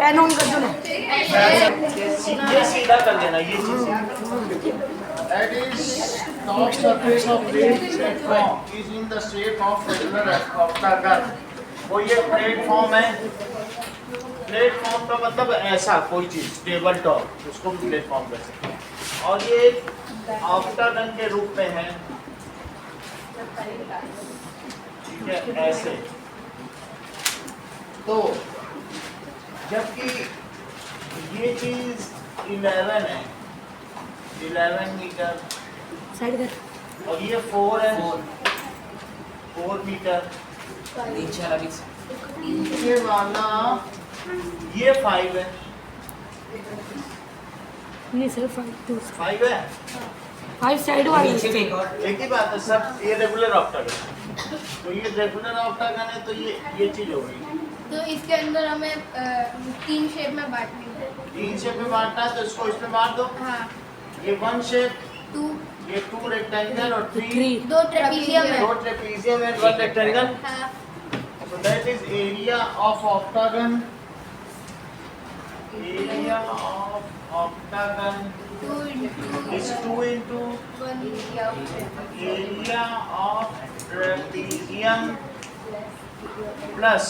Fan on कर दो ना। ये सीधा कर लेना, ये चीज That is top surface of plate platform is in the shape of regular octagon. वो ये प्लेटफॉर्म है। प्लेटफॉर्म का मतलब ऐसा कोई चीज, टेबल टॉप, उसको भी प्लेटफॉर्म कर सकते हैं। और ये ऑक्टागन के रूप में है, ठीक है, ऐसे। तो जबकि ये चीज 11 है, 11 मीटर, साइड कर। और ये 4 है, 4 मीटर। नीचे वाला भी ये वाला ये 5 है, नहीं सर 5 5 है। 5 साइड वाले नीचे भी एक और एक ही बात है सब, ये रेगुलर ऑक्टागन। तो ये रेगुलर ऑक्टागन है, तो ये चीज हो गई। तो इसके अंदर हमें 3 शेप में बांटनी है। 3 शेप में बांटना है, तो इसको इसमें बांट दो। हाँ, ये 1 शेप, 2 ये 2 रेक्टेंगल और 3 3 2 ट्रेपीजियम है। 2 ट्रेपीजियम एंड 1 रेक्टेंगल। हाँ, So that is area of octagon. Area of octagon 2 into is 2 into 1 area of trapezium plus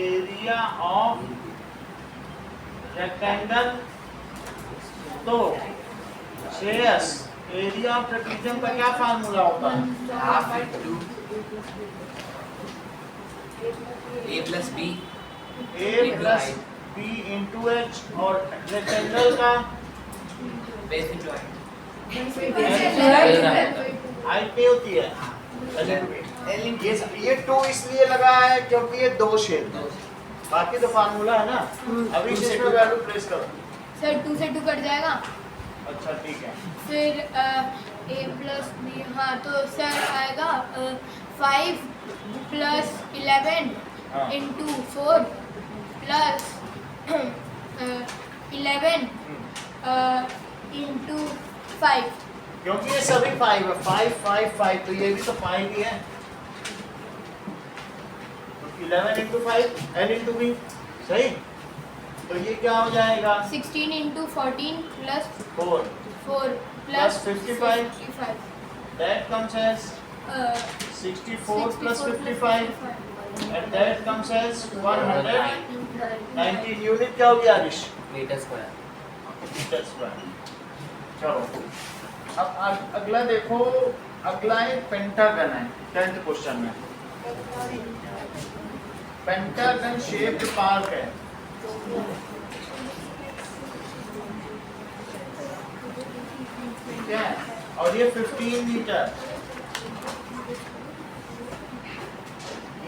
area of rectangle। तो श्रेयस, एरिया ऑफ ट्रेपीजियम का क्या फार्मूला होता है? Half into a plus B a plus b into H, और rectangle का base into height नहीं होती है। ये 2 इसलिए लगा है क्योंकि ये 2 शेप, बाकी तो फार्मूला है ना। अभी से इसमें वैल्यू प्लेस करो। सर 2 से 2 कट जाएगा। अच्छा ठीक है। फिर a प्लस बी, हाँ तो सर आएगा 5 प्लस 11 हाँ। Into 4 plus 11 into 5। क्योंकि ये सभी 5 है, 5 5 5, तो ये भी तो 5 ही है। 11 इंटू 5 n इंटू b, सही। तो ये क्या हो जाएगा? 16 into 14 plus 4 4 Plus plus 55. that comes as 64 plus 55 and that comes as 119 unit. क्या हो गया Arish? Metre square. Metre square. चलो अब अगला देखो, अगला है पेंटागन है 10th क्वेश्चन में। पेंटागन शेप्ड पार्क है, ठीक है, और ये 15 मीटर,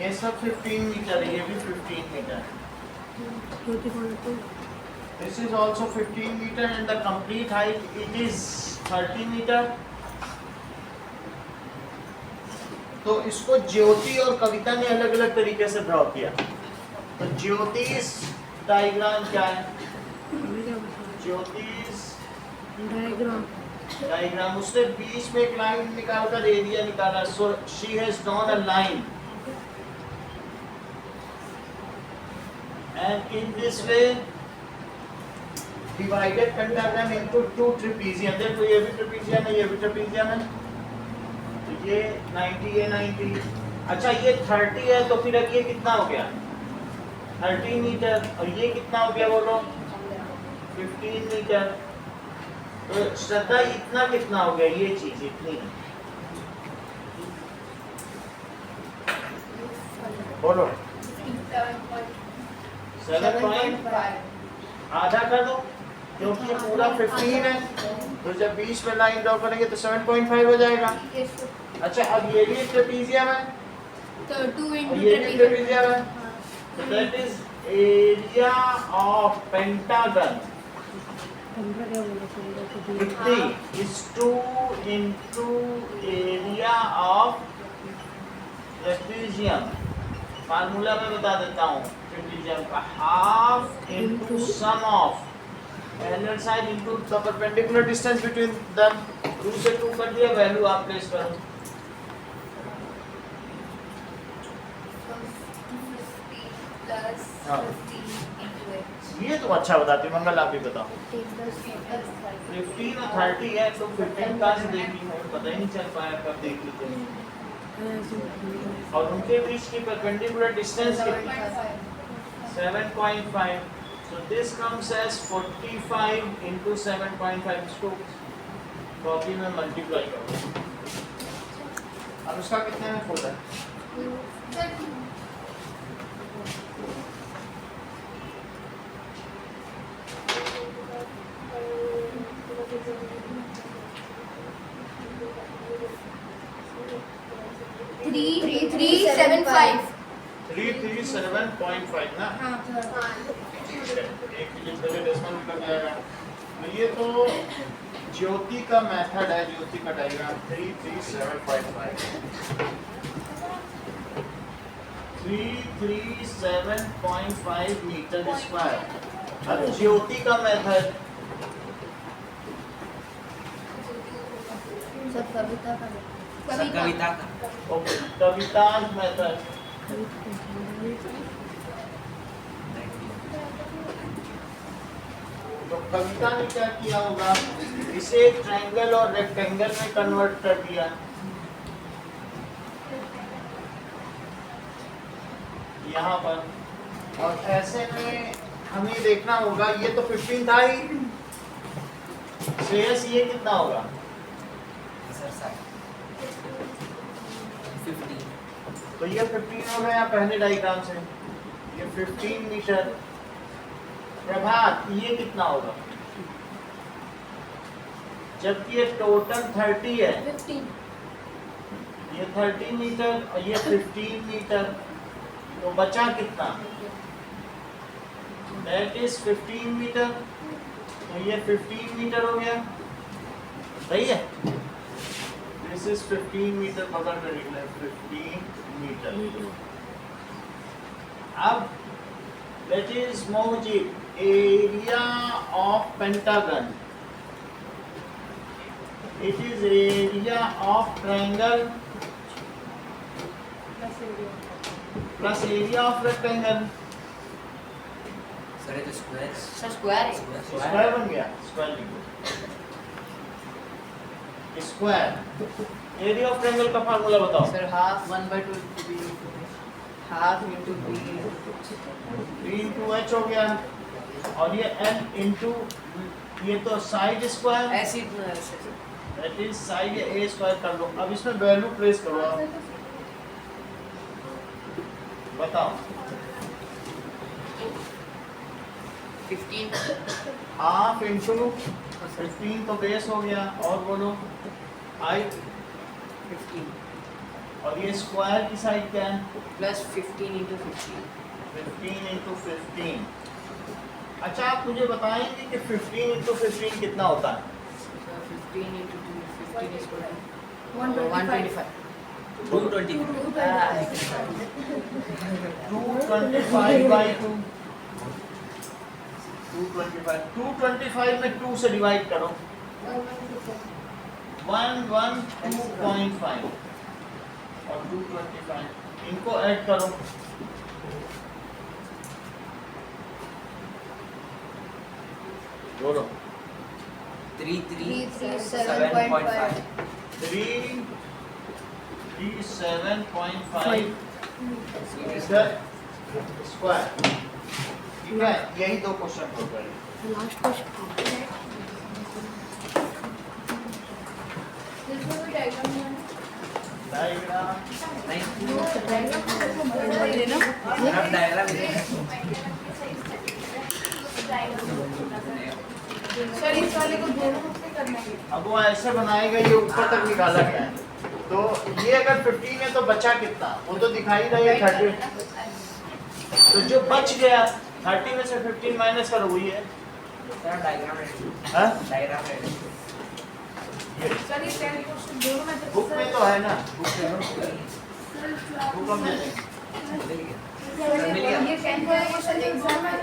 ये सब 15 मीटर है, ये भी 15 metre. This is also 15 meter and the complete height it is 30 meter। तो इसको ज्योति और कविता ने अलग अलग तरीके से ड्रॉ किया। तो ज्योतिष डायग्राम क्या है? ज्योतिष डायग्राम, उसने बीच में एक लाइन निकालकर एरिया निकाला। So she has drawn a line and in this way divided pentagon into 2 trapezium। देखो ये भी trapezium है, ये भी trapezium है, तो ये 90 ये 90। अच्छा ये 30 है, तो फिर अब ये कितना हो गया? 30 मीटर, और ये कितना हो गया बोलो? 15 मीटर। तो श्रद्धा इतना कितना हो गया? ये चीज इतनी है, बोलो 7.5। आधा कर दो क्योंकि ये पूरा 15 है, तो जब बीच में लाइन ड्रॉ करेंगे तो 7.5 हो जाएगा। अच्छा अब ये भी ट्रेपीजियम है, तो 2 और इंटू ये भी ट्रेपीजियम है, तो that is area of pentagon कितनी? Is 2 into area of trapezium. Formula मैं बता देता हूँ ट्रेपीजियम का, half into sum of parallel side into the perpendicular distance between them. 2 से 2 कर दिया, वैल्यू आप प्लेस करो। 50 plus हाँ। 15 into x। ये तो अच्छा बताती मंगल, आप भी बताओ। 15 और 30 है तो 15 कहाँ से देख ली, हमें पता ही नहीं चल पाया कब देख ली थी। और उनके बीच की परपेंडिकुलर डिस्टेंस कितनी? 7.5। So this comes as 45 into 7.5 इसको कॉपी में मल्टीप्लाई करो। अब इसका कितने में खोला है? थ्री 375 337.5 ना? हाँ ठीक है, एक डिजिट पहले डेसिमल निकल जाएगा। तो ये तो ज्योति का मेथड है, ज्योति का डायग्राम 337.5 337.5 मीटर स्क्वायर। अब ज्योति का मेथड सब कविता का कविता का ओके, कविता मेथड तो कविता ने क्या किया होगा, इसे ट्रायंगल और रेक्टेंगल में कन्वर्ट कर दिया। यहाँ पर और ऐसे में हमें देखना होगा, ये तो 15 था ही, श्रेयस ये कितना होगा? सर 50 तो ये 15 हो गया पहले डायग्राम से, ये 15 मीटर। प्रभात ये कितना होगा? जबकि ये टोटल 30 है, 15 ये 30 मीटर और ये 15 मीटर, तो बचा कितना? That is 15 metre. तो ये 15 मीटर हो गया, सही है। दिस इज 15 मीटर, बगल में लिख लें 15 मीटर। अब that is Mohit, area of pentagon. It is area of triangle plus area of rectangle. Sir ये तो स्क्वायर सर स्क्वायर है स्क्वायर बन गया, स्क्वायर लिखो। स्क्वायर एरिया ऑफ ट्रायंगल का फार्मूला बताओ। Sir half 1/2 B half into B 3 into h हो गया, और ये n into ये तो साइड स्क्वायर, ऐसे that is side a square कर लो। अब इसमें वैल्यू प्लेस करो आप, बताओ। 15 हाफ इंटू 15 तो बेस हो गया, और बोलो हाइट, 15 और ये स्क्वायर की साइड क्या है? Plus 15 into 15 15 into 15। अच्छा आप मुझे बताएंगे कि 15 into 15 कितना होता है? 15 इंटू 15 is 125 225 225 by 2, 225 में 2 से डिवाइड करो, 112.5 और 225 इनको ऐड करो, बोलो 337.5 337.5 मीटर स्क्वायर। ठीक है, यही दो क्वेश्चन हो गए। लास्ट क्वेश्चन डायग्राम नहीं आप डायग्राम सर इस वाले को दोनों से करना है। अब वो ऐसे बनाएगा, ये ऊपर तक निकाला गया है, तो ये अगर 15 है तो बचा कितना? वो तो दिखाई रही है 30, तो जो बच गया 30 में से 15 माइनस करो, वही है। सर डायग्राम है, हाँ? डायग्राम है ये सर ये 10 क्वेश्चन दोनों में बुक में तो है ना, बुक में दे देंगे। मिल गया ये 10 क्वेश्चन एग्जाम में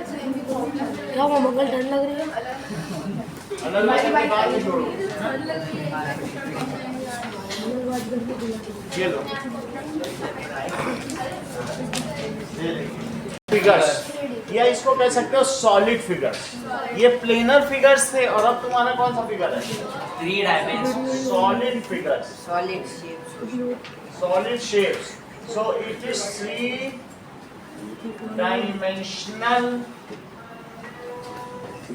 क्या वो मंगल डर लग रही है? अलग अलग की बात नहीं छोड़ो। ये लो, दे देंगे। फिगर्स या इसको कह सकते हो सॉलिड फिगर्स। ये प्लेनर फिगर्स थे और अब तुम्हारा कौन सा फिगर है? 3 dimension. Solid figures, Solid shapes. solid shapes. So it is 3 dimensional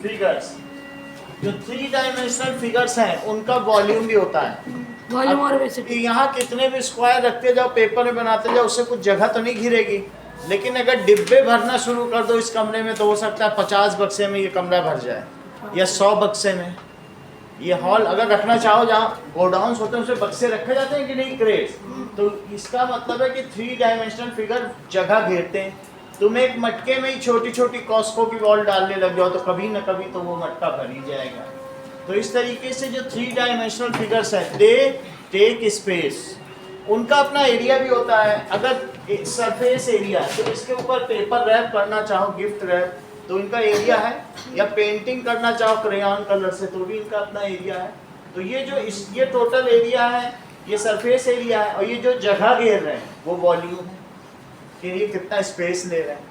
figures. जो 3 dimensional figures हैं उनका वॉल्यूम भी होता है। वॉल्यूम और कि वेसिटी। यहाँ कितने भी स्क्वायर रखते जाओ, पेपर में बनाते जाओ, उससे कुछ जगह तो नहीं घिरेगी, लेकिन अगर डिब्बे भरना शुरू कर दो इस कमरे में तो हो सकता है 50 बक्से में ये कमरा भर जाए या 100 बक्से में। ये हॉल अगर रखना चाहो, जहाँ गोडाउन्स होते हैं उसमें बक्से रखे जाते हैं कि नहीं, क्रेट्स, तो इसका मतलब है कि 3 डायमेंशनल फिगर जगह घेरते हैं। तुम एक मटके में ही छोटी छोटी कॉस्को की वॉल डालने लग जाओ तो कभी ना कभी तो वो मटका भर ही जाएगा। तो इस तरीके से जो 3 डायमेंशनल फिगर्स हैं दे टेक स्पेस, उनका अपना एरिया भी होता है। अगर सरफेस एरिया तो इसके ऊपर पेपर रैप करना चाहो, गिफ्ट रैप, तो इनका एरिया है, या पेंटिंग करना चाहो क्रेयॉन कलर से तो भी इनका अपना एरिया है। तो ये जो ये टोटल एरिया है, ये सरफेस एरिया है, और ये जो जगह घेर रहे हैं वो वॉल्यूम है कि ये कितना स्पेस ले रहे हैं।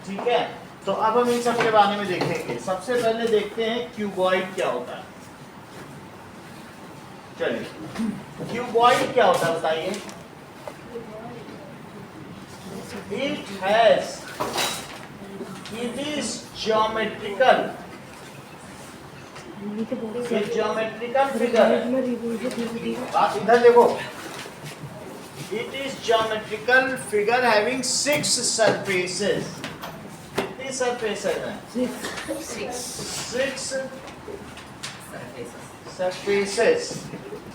ठीक है, तो अब हम इन सब के बारे में देखेंगे। सबसे पहले देखते हैं क्यूबॉइड क्या होता है। चलिए, क्यूबॉइड क्या होता है बताइए। इट इज ज्योमेट्रिकल, ये ज्योमेट्रिकल फिगर है। बात इधर देखो, it is geometrical figure having 6 surfaces. कितनी सरफेसेस हैं? 6 सरफेसेस।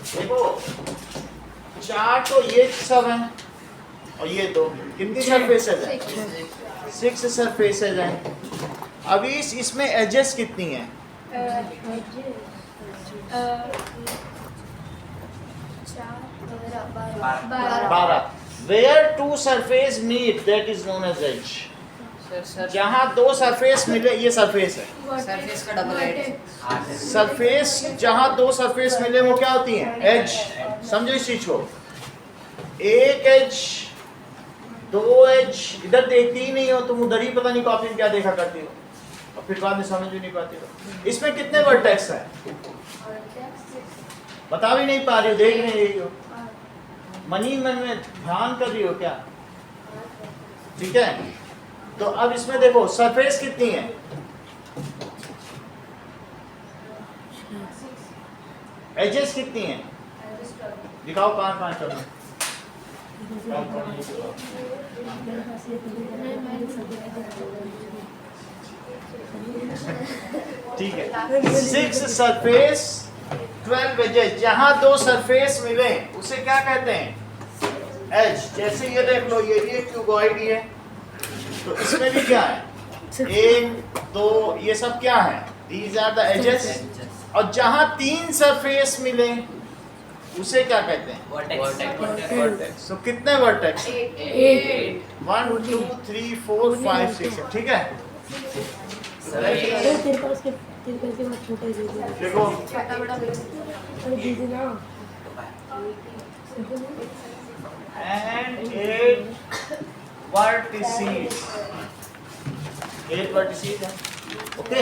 देखो 4 तो ये सब हैं और ये 2, कितनी सरफेसेस हैं? 6 सरफेसेस हैं। अभी इसमें एजेस कितनी हैं? 12। Where 2 surface meet, that is known as edge. जहाँ 2 सरफेस मिले, ये सरफेस है। Surface का double edge. सरफेस जहाँ 2 सरफेस मिले वो क्या होती हैं? एज। समझो इस चीज को, एक एज, 2 एज। इधर देखती ही नहीं हो तुम, उधर ही पता नहीं कॉपी में क्या देखा करती हो और फिर बाद में समझ भी नहीं पाती हो। इसमें कितने वर्टेक्स हैं? बता भी नहीं पा रही हो, देख नहीं रही हो, मनी मन में ध्यान कर रही हो क्या? ठीक है, तो अब इसमें देखो सरफेस कितनी है? एजेस कितनी है? दिखाओ 5 करना। ठीक है, 6 सरफेस 12 एजेस। जहां 2 सरफेस मिले उसे क्या कहते हैं? एज। जैसे ये देख लो, ये क्यूबॉइड है, तो इसमें भी क्या है? 1, 2, ये सब क्या है? These are the edges. और जहां 3 सरफेस मिले उसे क्या कहते हैं? वर्टेक्स। तो कितने वर्टेक्स? 1 2 3 4 5 6। ठीक है, तेरे पास के बाद छोटा ही दे दे। देखो अरे दीदी ना। and 8 vertices। 8 vertices है। ओके,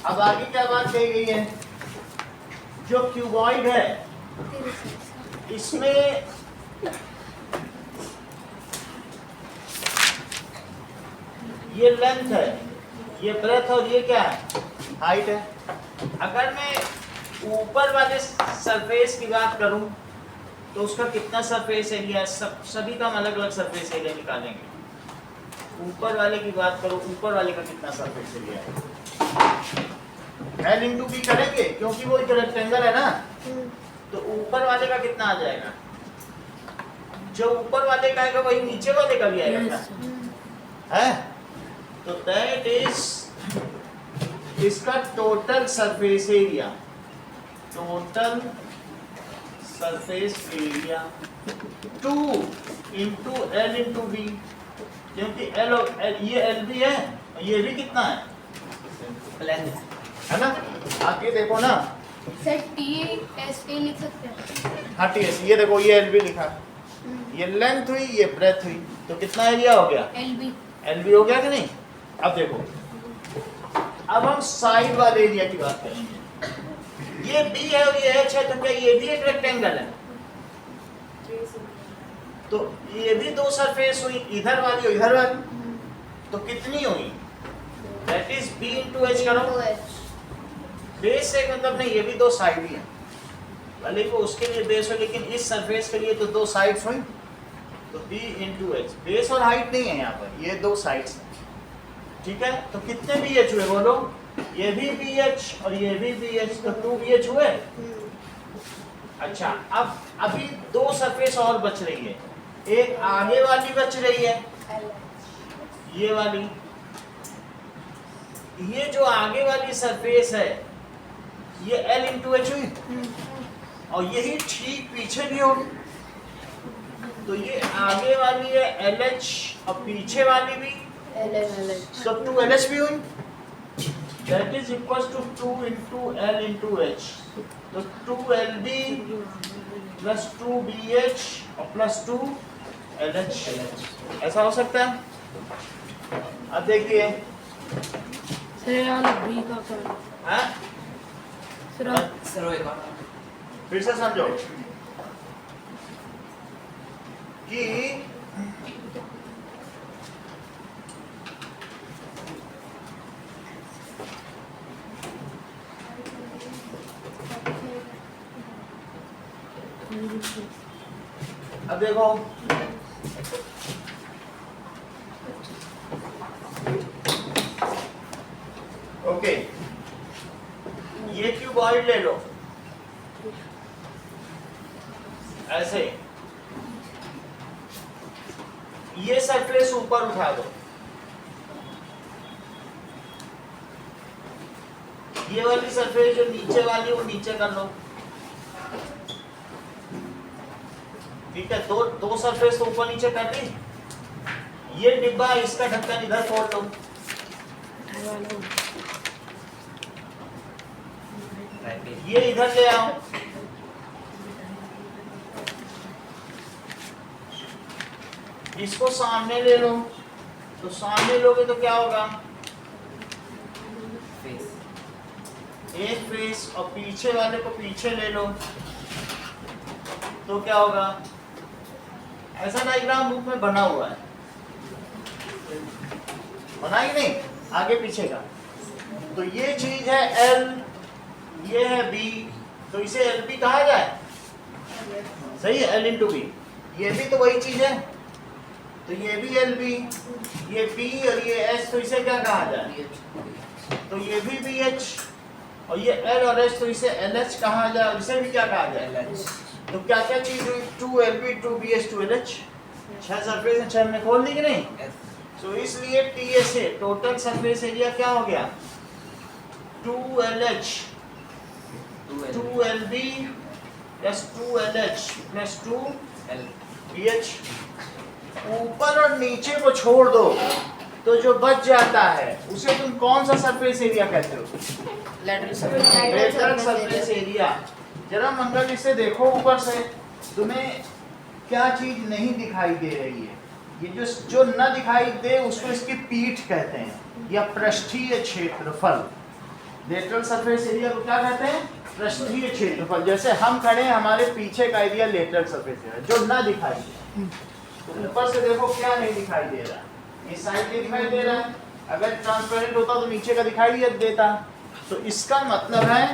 अब आगे क्या बात कही गई है? जो क्यूबॉइड है इसमें ये लेंथ है, ये ब्रेथ, और ये क्या है? हाइट है। अगर मैं ऊपर वाले सरफेस की बात करूं तो उसका कितना सरफेस एरिया है? सभी का हम अलग अलग सरफेस एरिया निकालेंगे। ऊपर वाले की बात करो, ऊपर वाले का कितना सरफेस एरिया है? L इंटू बी करेंगे क्योंकि वो एक रेक्टेंगल है ना, तो ऊपर वाले का कितना आ जाएगा? जो ऊपर वाले का आएगा वही नीचे वाले का भी आएगा क्या? है? तो दैट इज इसका total surface area. Total surface area 2 into L into B, क्योंकि एल ये एल बी है और ये भी कितना है? है ना? आगे देखो ना, सर TSA लिख सकते हैं। हाँ TS, ये देखो ये एल बी लिखा, ये लेंथ हुई, ये ब्रेथ हुई, तो कितना एरिया हो गया? LB। एल बी हो गया कि नहीं? अब देखो, अब हम साइड वाले एरिया की बात करेंगे। ये बी है और ये एच है, तो क्या ये भी एक रेक्टेंगल है? तो ये भी दो सरफेस हुई, इधर वाली और इधर वाली, तो कितनी हुई? That is B into H करो। बेस से मतलब नहीं, ये भी दो साइड ही है, भले ही वो उसके लिए बेस हो, लेकिन इस सरफेस के लिए तो दो साइड्स हुई, तो बी इंटू एच। बेस और हाइट नहीं है यहाँ पर, ये दो साइड्स हैं, ठीक है? तो कितने बी एच हुए बोलो? ये भी बी एच और ये भी बी एच, तो 2 बी एच हुए। अच्छा, अब अभी दो सरफेस और बच रही है, एक आगे वाली बच रही है, ये वाली। ये जो आगे वाली सरफेस है ये L इंटू एच हुई, और यही ठीक पीछे भी हो, तो ये आगे वाली है LH और पीछे वाली भी, तो 2LH भी हुई। That is equal to 2 into L into H, तो 2LB प्लस 2BH और प्लस 2LH, ऐसा हो सकता है? अब देखिए बी का क्या? हाँ? सर वो एक और फिर से समझो कि अब देखो, ओके, ये क्यूबॉइड ले लो ऐसे, ये सरफेस ऊपर उठा दो, ये वाली सरफेस जो नीचे वाली वो नीचे कर लो, ठीक है? दो सरफेस तो ऊपर नीचे कर दी। ये डिब्बा, इसका ढक्कन इधर फोड़ लो, ये इधर ले आओ, इसको सामने ले लो, तो सामने लोगे तो क्या होगा? फेस एक फेस, और पीछे वाले को पीछे ले लो तो क्या होगा? ऐसा डायग्राम बुक में बना हुआ है, बना ही नहीं, आगे पीछे का। तो ये चीज है L, ये है B, तो इसे LB कहा जाए, सही है? L इंटू बी, ये भी तो वही चीज है, तो ये भी LB, ये B और ये H, तो इसे क्या कहा जाए? तो ये भी BH, और ये L और H, तो इसे LH कहा जाए, और इसे भी क्या कहा जाए? तो क्या क्या चीज हुई? 2LB, 2BH, 2LH, 6 सरफेस हैं, 6 हमने खोल दी कि नहीं? तो इसलिए TSA टोटल सरफेस एरिया क्या हो गया? 2LH 2LB plus 2LH plus 2BH। ऊपर और नीचे को छोड़ दो तो जो बच जाता है उसे तुम कौन सा सरफेस एरिया कहते हो? Lateral surface area. जरा मंगल इसे देखो ऊपर से, तुम्हें क्या चीज नहीं दिखाई दे रही है? ये जो न दिखाई दे उसको इसकी पीठ कहते हैं या पृष्ठीय क्षेत्रफल। लेटरल सरफेस एरिया को क्या कहते हैं? पृष्ठीय क्षेत्रफल। जैसे हम खड़े हैं, हमारे पीछे का एरिया लेटरल सरफेस एरिया, जो न दिखाई दे। तो ऊपर से देखो क्या नहीं दिखाई दे रहा, इस साइड नहीं दिखाई दे रहा है। अगर ट्रांसपेरेंट होता तो नीचे का दिखाई देता। तो इसका मतलब है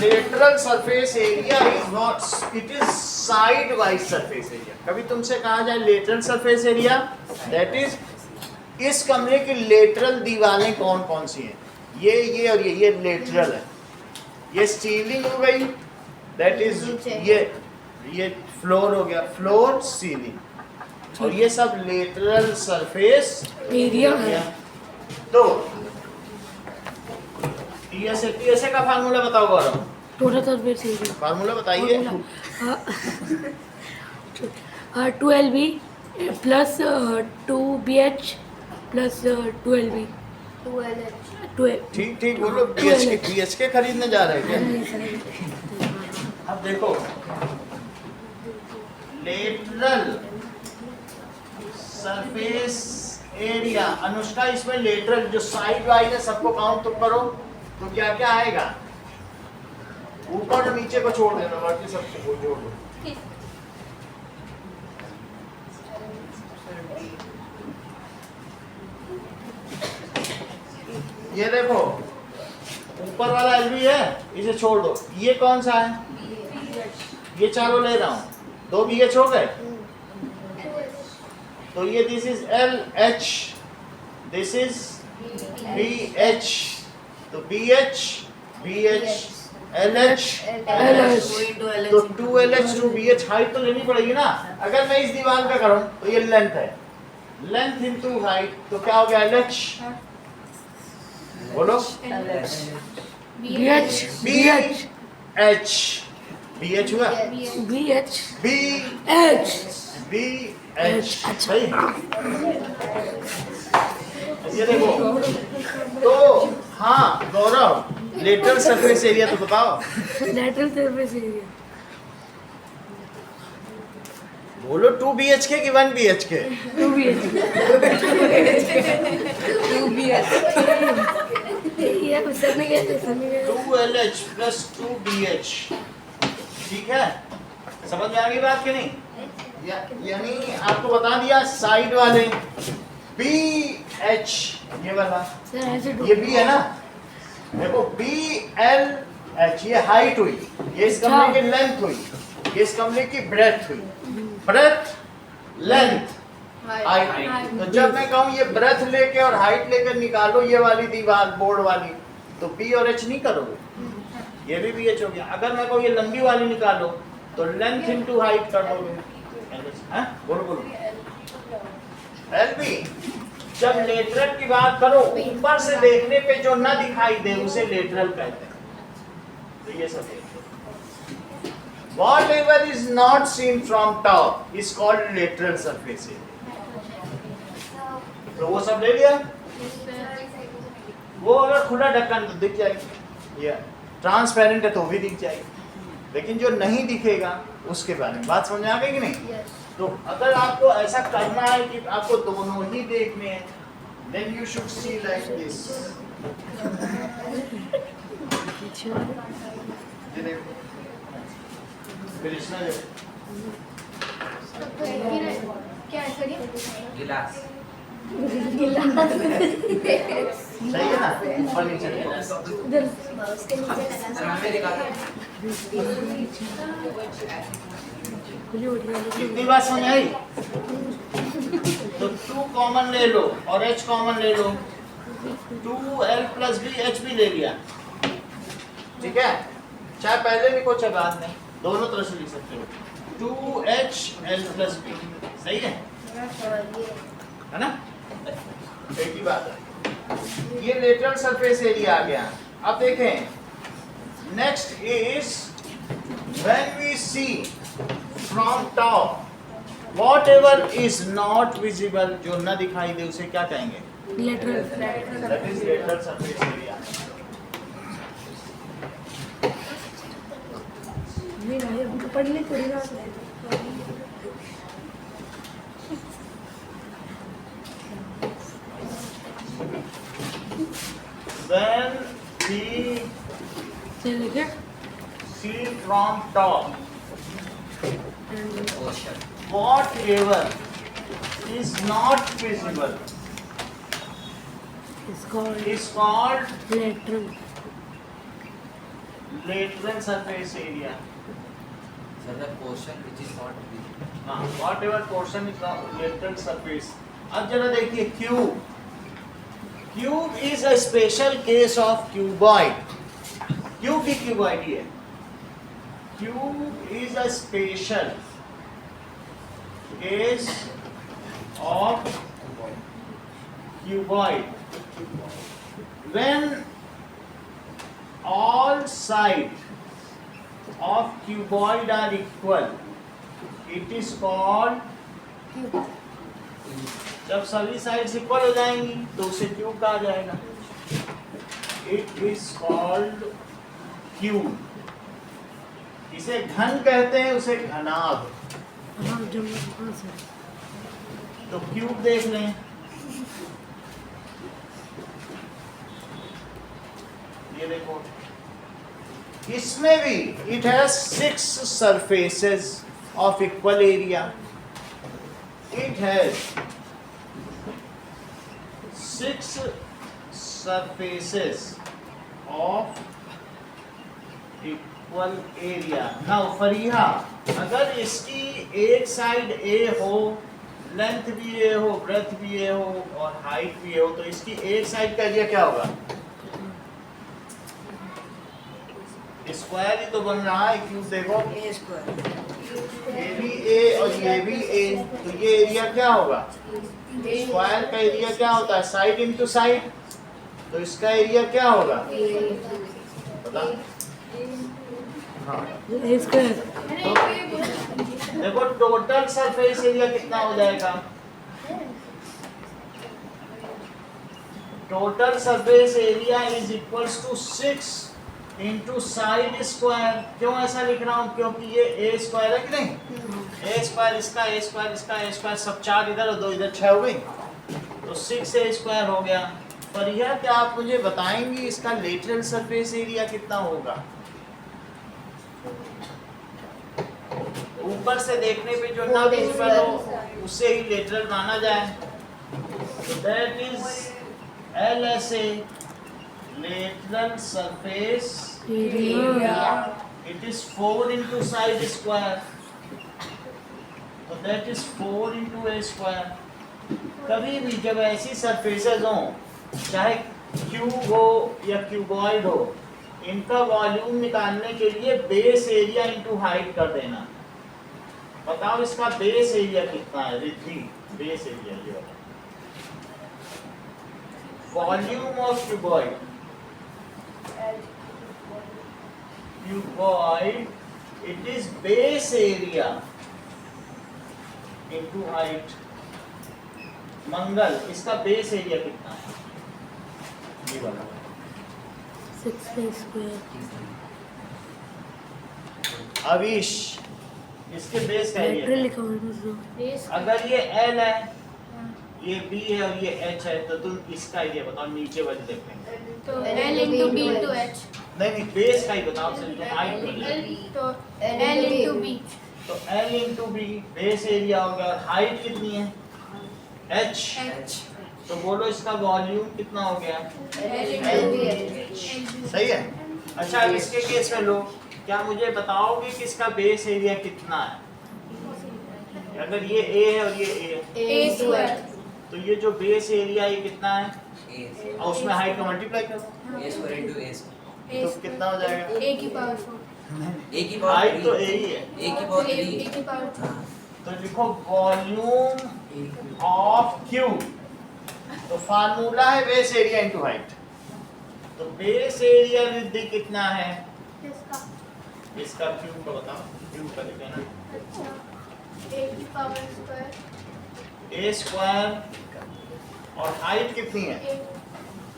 lateral surface area is not, it is side wise surface area. कभी तुमसे कहा जाए lateral surface area, that is इस कमरे की लेटरल दीवारें कौन कौन सी हैं? ये और ये लेटरल है। ये सीलिंग हो गई, दैट इज ये फ्लोर हो गया, फ्लोर सीलिंग, और ये सब लेटरल सरफेस एरिया है। तो टीएसए का फार्मूला बताओ गौरव। टोटल सरफेस एरिया फार्मूला बताइए। 2LB plus 2BH plus 2LB 2L। ठीक ठीक बोलो। बीएचके खरीदने जा रहे हैं क्या? अब देखो, लेटरल सरफेस एरिया। अनुष्का इसमें लेटरल जो साइड वाइज है सबको काउंट तो करो, तो क्या क्या आएगा? ऊपर और नीचे को छोड़ देना, बाकी सबको जोड़ दो। ये देखो ऊपर वाला एलबी है, इसे छोड़ दो। ये कौन सा है? ये चारों ले रहा हूं, 2 BH हो गए। तो ये this is LH, this is BH, तो BH BH LH तो 2LH 2BH हाइट तो लेनी पड़ेगी ना। अगर मैं इस दीवार का करूं तो ये लेंथ है, लेंथ इनटू हाइट, तो क्या हो गया? LH। बोलो BH BH BH हुआ, BH BH BH सही। ये देखो तो हाँ गौरव, लेटरल सरफेस एरिया तो बताओ। लेटरल सरफेस एरिया बोलो 2 BHK कि 1 BHK? 2 BH ये सर ने कहते सर ने 2LH प्लस 2 BH, ठीक है? समझ में आ गई बात कि नहीं? यानी आपको बता दिया साइड वाले BH, ये वाला सर ऐसे ये B है ना, देखो BLH ये हाइट हुई, ये इस कमरे की लेंथ हुई, ये इस कमरे की ब्रेथ हुई, ब्रेथ लेंथ हाइट। तो जब मैं कहूँ ये ब्रेथ लेके और हाइट लेकर निकालो ये वाली दीवार बोर्ड वाली, तो B और H नहीं करोगे, ये भी BH हो गया। अगर मैं कहूँ ये लंबी वाली निकालो तो लेंथ इनटू हाइट कर दोगे। हैं? बोलो बोलो। LB जब लेटरल की बात करो, ऊपर से देखने पे जो ना दिखाई दे उसे लेटरल कहते हैं। तो ये सब whatever is not seen from top is called lateral surface area। तो वो सब ले लिया। वो अगर खुला ढक्कन तो दिख जाएगी, या ट्रांसपेरेंट है तो भी दिख जाएगी, लेकिन जो नहीं दिखेगा उसके बारे में बात समझ आ गई कि नहीं? तो अगर आपको ऐसा करना है कि आपको दोनों ही देखने हैं, then you should see like this। ये देखो, कृष्णा देखो, क्या है सर? गिलास सही है ना? ऊपर नीचे देखो। हमें दिखा कितनी बात समझ आई? तो 2 कॉमन ले लो और H कॉमन ले लो, 2L प्लस B H भी ले लिया, ठीक है? चाहे पहले लिखो चाहे बाद में, दोनों तरह से लिख सकते हो। 2HL प्लस B सही है ना? एक ही बात है। ये लेटरल सरफेस एरिया आ गया। अब देखें, next is when we see from top whatever is not visible, जो ना दिखाई दे उसे क्या कहेंगे? Lateral That is lateral surface area। नहीं भाई हमको पढ़ने थोड़ी ना When we चल क्या see from top ocean whatever is not visible is called is called lateral lateral surface area। Sir the portion which is not visible हाँ, whatever portion is lateral surface। अब जरा देखिए cube, cube is a special case of cuboid। Cube की cuboid है, cube is a special case of cuboid। When all sides of cuboid are equal, it is called, जब सभी sides equal हो जाएंगी तो उसे क्यूब कहा जाएगा। It is called cube. इसे घन कहते हैं, उसे घनाभ। हाँ जब हाँ सर तो क्यूब देख लें, ये देखो इसमें भी it has 6 surfaces of equal area. It has 6 surfaces of equal area. Now Fariha, अगर इसकी एक साइड A हो, लेंथ भी A हो, ब्रेथ भी A हो और हाइट भी A हो, तो इसकी एक साइड का एरिया क्या होगा? स्क्वायर ही तो बन रहा है. क्यूब देखो, A square. ये भी A और ये भी A, तो ये एरिया क्या होगा? स्क्वायर का एरिया क्या होता है? Side into side. तो इसका एरिया क्या होगा? बता. हाँ, ए स्क्वायर. देखो टोटल सरफेस एरिया कितना हो जाएगा? Total surface area is equals to 6 into side square. क्यों ऐसा लिख रहा हूँ? क्योंकि ये ए स्क्वायर है कि नहीं? ए स्क्वायर इसका, ए स्क्वायर इसका, ए स्क्वायर सब 4 इधर और 2 इधर, 6 हो गई. तो 6 ए स्क्वायर हो गया. पर यह क्या आप मुझे बताएंगी इसका लेटरल सरफेस एरिया कितना होगा? ऊपर से देखने पे जो ना विजिबल हो उसे ही लेटरल माना जाए. That is LSA, lateral surface area. it is 4 into side square, so that is 4 into a square. कभी भी जब ऐसी सरफेसेस हो, चाहे क्यूब हो या क्यूबॉइड हो, इनका वॉल्यूम निकालने के लिए बेस एरिया इंटू हाइट कर देना. बताओ इसका बेस एरिया कितना है? रिद्धि, बेस एरिया ये बताओ. Volume of cuboid, cuboid, it is base area into height. मंगल, इसका बेस एरिया कितना है? ये वाला 6 ए स्क्वायर. अविश, इसके बेस का लेटरल एरिया. लिखा हुआ है मतलब. अगर ये L है, ये B है और ये H है, तो तुम इसका एरिया बताओ. नीचे वाले देखते हैं. तो L into B into H. नहीं, बेस का ही बताओ. सिर्फ हाइट नहीं. तो L into B. तो L into B base area हो गया. और हाइट कितनी है? H. तो बोलो इसका वॉल्यूम कितना हो गया? सही है. अच्छा, अब इसके केस में लो, क्या मुझे बताओगे कि इसका बेस एरिया कितना है? अगर ये A है और ये A है, A square. तो ये जो बेस एरिया ये कितना है? A और उसमें हाइट का मल्टीप्लाई करो, square into A square. तो कितना हो जाएगा? A की पावर 4. A की पावर हाइट तो A ही है. A की पावर 3. A की पावर 2. तो लिखो वॉल्यूम ऑफ क्यूब. तो फार्मूला है बेस एरिया इनटू हाइट. तो बेस एरिया रिद्धि कितना है? इसका क्यूब का बताओ. क्यूब का लिखना है A की पावर स्क्वायर. A square. और हाइट कितनी है?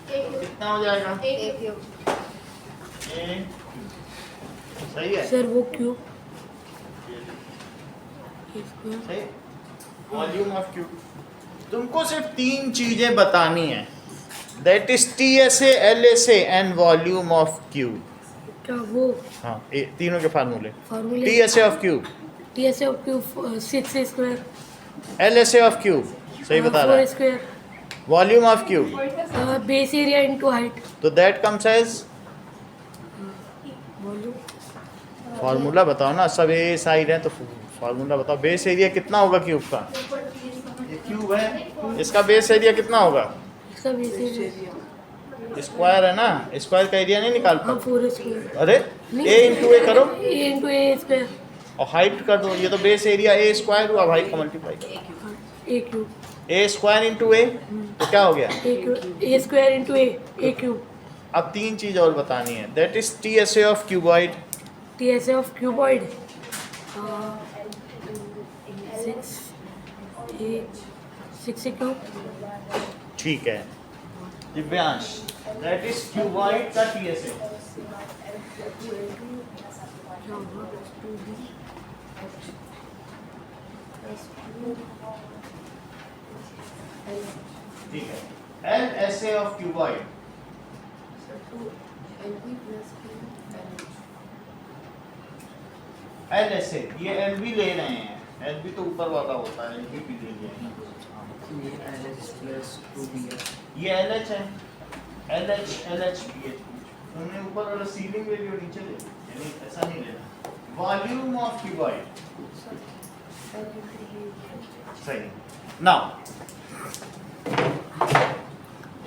तो कितना हो जाएगा? A cube. A. सही है. सर वो क्यूब. ए स्क्वायर. सही. Volume of cube. तुमको सिर्फ 3 चीजें बतानी है. That is TSA, LSA and volume of cube. क्या वो हाँ, तीनों के फार्मूले. फार्मूले? TSA of cube, TSA of cube 6 A square. LSA of cube सही बता रहा 4 है. Square. Volume of cube, base area into height. तो that comes as. Volume. Formula बताओ ना. सब ए साइड है तो फार्मूला बताओ. बेस एरिया कितना होगा क्यूब का? ये क्यूब है, इसका बेस एरिया कितना होगा? इसका बेस एरिया स्क्वायर है ना, स्क्वायर का एरिया नहीं निकाल हाँ पाओ. 4 स्क्वायर. अरे A इंटू ए करो A इंटू ए स्क्वायर. और हाइट कर दो. ये तो बेस एरिया A स्क्वायर हुआ. हाइट का मल्टीप्लाई करो. ए क्यूब. A स्क्वायर इंटू ए, तो क्या हो गया? ए स्क्वायर इंटू ए क्यूब. अब 3 चीज और बतानी है. That is TSA of cuboid. TSA of cuboid 6 cube. ठीक है. दिव्यांश, दैट इज क्यूबॉइड का TSA. ठीक है. LSA of cuboid. LB plus Q LH. L S A, ये एल बी ले रहे हैं, एल बी तो ऊपर वाला होता है, एल बी भी ले लिया है। ये LH plus 2BH. ये एल एच है, एल एच बी एच, तुमने ऊपर वाला सीलिंग ले लिया, नीचे ले लिया, यानी ऐसा नहीं लेना। वॉल्यूम ऑफ क्यूबॉइड, सही। नाउ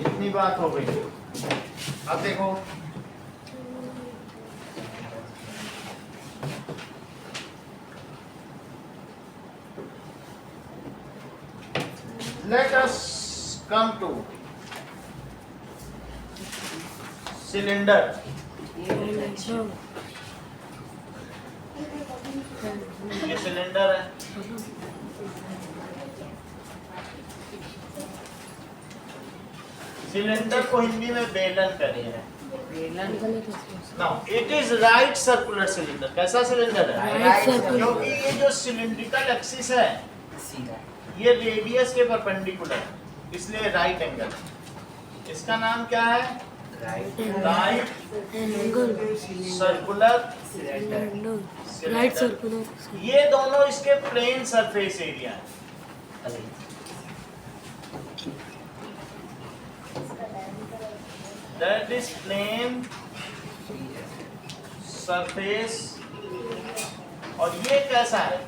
इतनी बात हो गई, अब देखो let us come to cylinder. ये सिलेंडर है, सिलेंडर को हिंदी में बेलन करिए। Now it is right circular cylinder. कैसा सिलेंडर है? Right circular. क्योंकि ये जो सिलिंड्रिकल एक्सिस है सीधा. ये रेडियस के परपेंडिकुलर है, इसलिए राइट एंगल। इसका नाम क्या है? Right circular right circular. ये दोनों इसके प्लेन सरफेस एरिया है। That is plane surface. और ये कैसा है?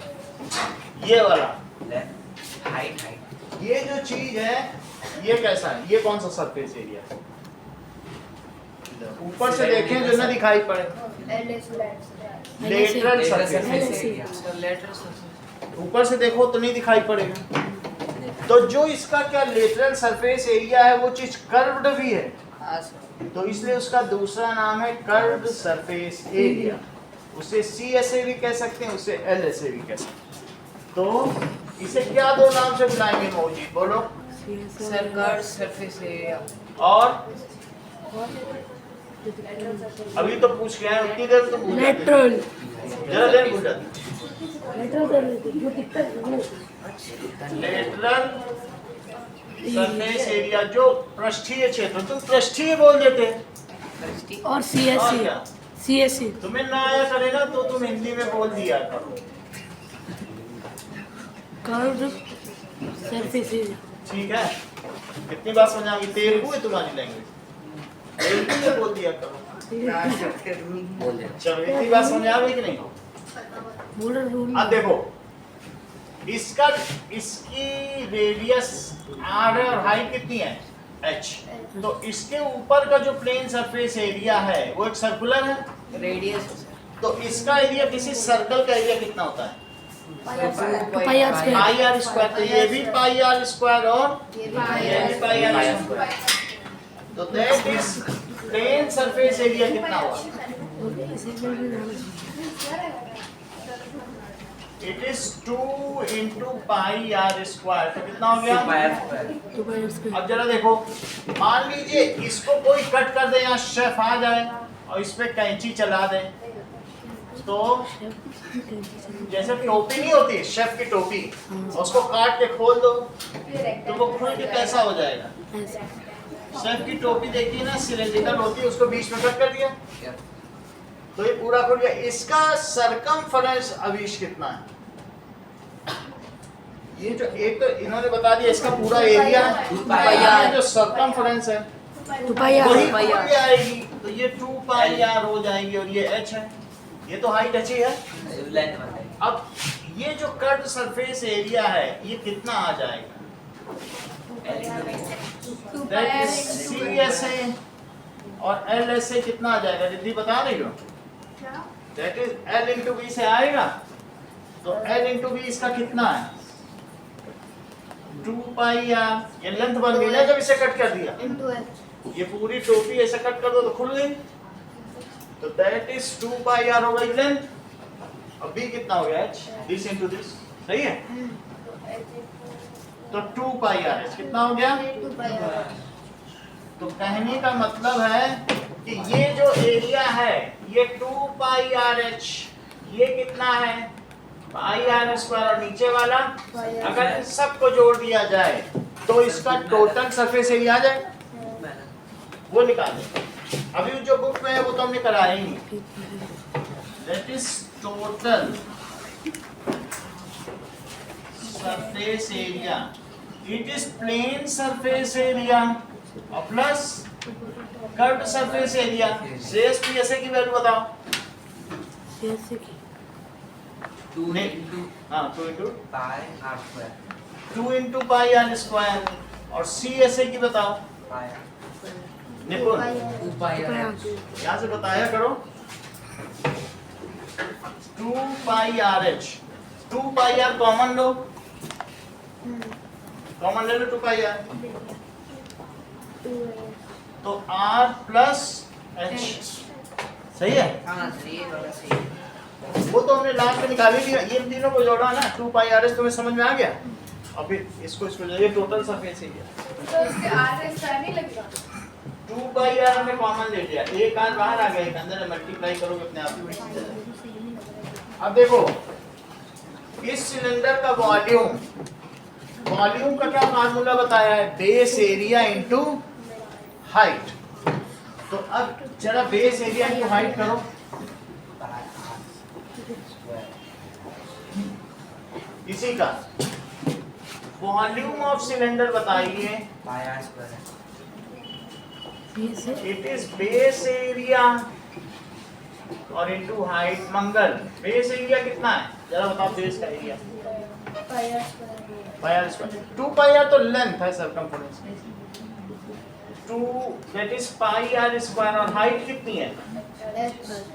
ये वाला, हाइट. ये जो चीज है ये कैसा है? ये कौन सा सरफेस एरिया है? ऊपर से देखें जो ना दिखाई पड़े, लेटरल सरफेस। ऊपर से देखो तो नहीं दिखाई पड़ेगा। तो जो इसका क्या लेटरल सरफेस एरिया है वो चीज कर्व्ड भी है, तो इसलिए उसका दूसरा नाम है कर्व्ड सरफेस एरिया। उसे CSA भी कह सकते हैं, उसे LSA भी कह सकते हैं। तो इसे क्या दो नाम से बुलाएंगे मौजी? बोलो। Circular surface area. और अभी तो पूछ के आए, उतनी देर तो भूल जाते। लेटरल जरा देर भूल जाते। लेटरल कर लेते जो दिखता है लेटरल सरफेस एरिया, जो पृष्ठीय क्षेत्र, तुम पृष्ठीय बोल देते। और और CSA क्या? CSA तुम्हें ना आया करे ना तो तुम हिंदी में बोल दिया करो। Curved surface area. ठीक है, कितनी बात समझ आ गई? तेलुगु है तुम्हारी लैंग्वेज, तेलुगु में बोल दिया करो। चलो इतनी बात समझ आ गई कि नहीं? बॉर्डर रूल अब देखो इसकी रेडियस r है और हाइट कितनी है? h। तो इसके ऊपर का जो प्लेन सरफेस एरिया है वो एक सर्कुलर है। Radius. तो इसका एरिया किसी सर्कल का एरिया कितना होता है? Pi r square. Pi r square. तो ये भी पाई आर स्क्वायर और ये भी पाई आर स्क्वायर। तो that is plane surface area कितना हुआ? It is 2 into pi r square. तो कितना हो गया? 2 पाई आर स्क्वायर। अब जरा देखो, मान लीजिए इसको कोई कट कर दे, यहाँ शेफ आ जाए और इस पे कैंची चला दे, तो जैसे टोपी नहीं होती शेफ की टोपी, उसको काट के खोल दो तो वो खुल के कैसा हो जाएगा? शेफ की टोपी देखिए ना, सिलेंड्रिकल होती है, उसको बीच में कट कर दिया तो ये पूरा खुल गया। इसका सरकमफरेंस अवीश कितना है? ये जो एक तो इन्होंने बता दिया इसका पूरा एरिया है, जो सरकमफरेंस है 2 पाई आर। वही खुल के आएगी, तो ये 2 पाई आर हो जाएगी और ये h है, ये तो हाइट h ही है। अब ये जो कर्व सरफेस एरिया है ये कितना आ जाएगा? दैट इज CSA और LSA कितना आ जाएगा? रिद्धि बता रही हो? That is L into B से आएगा, तो L into B इसका कितना है? 2 पाई आर। ये लेंथ बन गई ना जब इसे कट कर दिया। ये पूरी टोपी ऐसे कट कर दो तो खुल गई, तो दैट इज 2 पाई आर हो गई लेंथ। अब B कितना हो गया? h, दिस इनटू दिस, सही है? तो 2 पाई आर h कितना हो गया? तो कहने का मतलब है कि ये जो एरिया है ये 2 पाई आर h, ये कितना है? पाई आर स्क्वायर, और नीचे वाला अगर इन सबको जोड़ दिया जाए तो इसका टोटल सरफेस एरिया आ जाए, वो निकालें। अभी जो बुक में है वो तो हमने कराया ही नहीं। That is total surface area, it is plane surface area plus curved surface area. शेष पीएसए की वैल्यू बताओ। जैसे कि 2 नहीं। into हाँ 2 into pi r square. 2 into pi r square. और सीएसए की बताओ Pi. निपुण, 2 pi r. यहाँ से बताया करो। 2 pi r h, 2 pi r common लो, कॉमन ले लो 2 पाई आर, तो आर प्लस एच सही है। हाँ सही है बाबा सही है। वो तो हमने लास्ट में निकाली थी, ये तीनों को जोड़ा ना 2 पाई आर एच, तुम्हें समझ में आ गया। अभी इसको ये टोटल सरफेस एरिया तो इसके आर एक्स्ट्रा नहीं लगेगा। 2 पाई आर हमने कॉमन ले लिया, एक आर बाहर आ गया, एक अंदर है, मल्टीप्लाई करोगे अपने आप ही वही चीज आ जाएगी। अब देखो इस सिलेंडर का वॉल्यूम, वॉल्यूम का क्या फार्मूला बताया है, बेस एरिया इनटू हाइट। तो अब जरा बेस एरिया इनटू हाइट करो। Pi r square. इसी का वॉल्यूम ऑफ सिलेंडर बताइए। Pi r square. ये से इट इज बेस एरिया और इनटू हाइट। मंगल बेस एरिया कितना है जरा बताओ, बेस का area pi r square. 2 pi r तो लेंथ है circumference, 2 that is pi r square, और हाइट कितनी है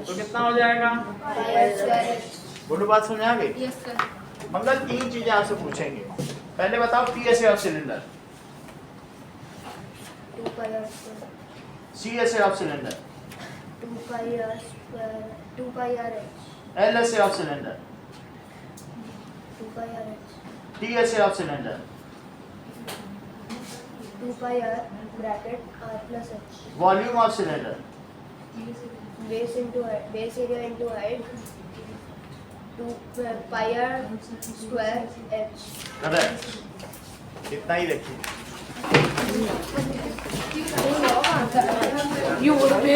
तो कितना हो जाएगा। बोलो बात समझ आ गई। Yes sir. मंगल 3 चीजें आपसे पूछेंगे। पहले बताओ PSA of cylinder, CSA of cylinder, LSA of cylinder, TSA of cylinder, volume of cylinder, base area into height 2 pi r square h. Correct. इतना ही रखिए। You would be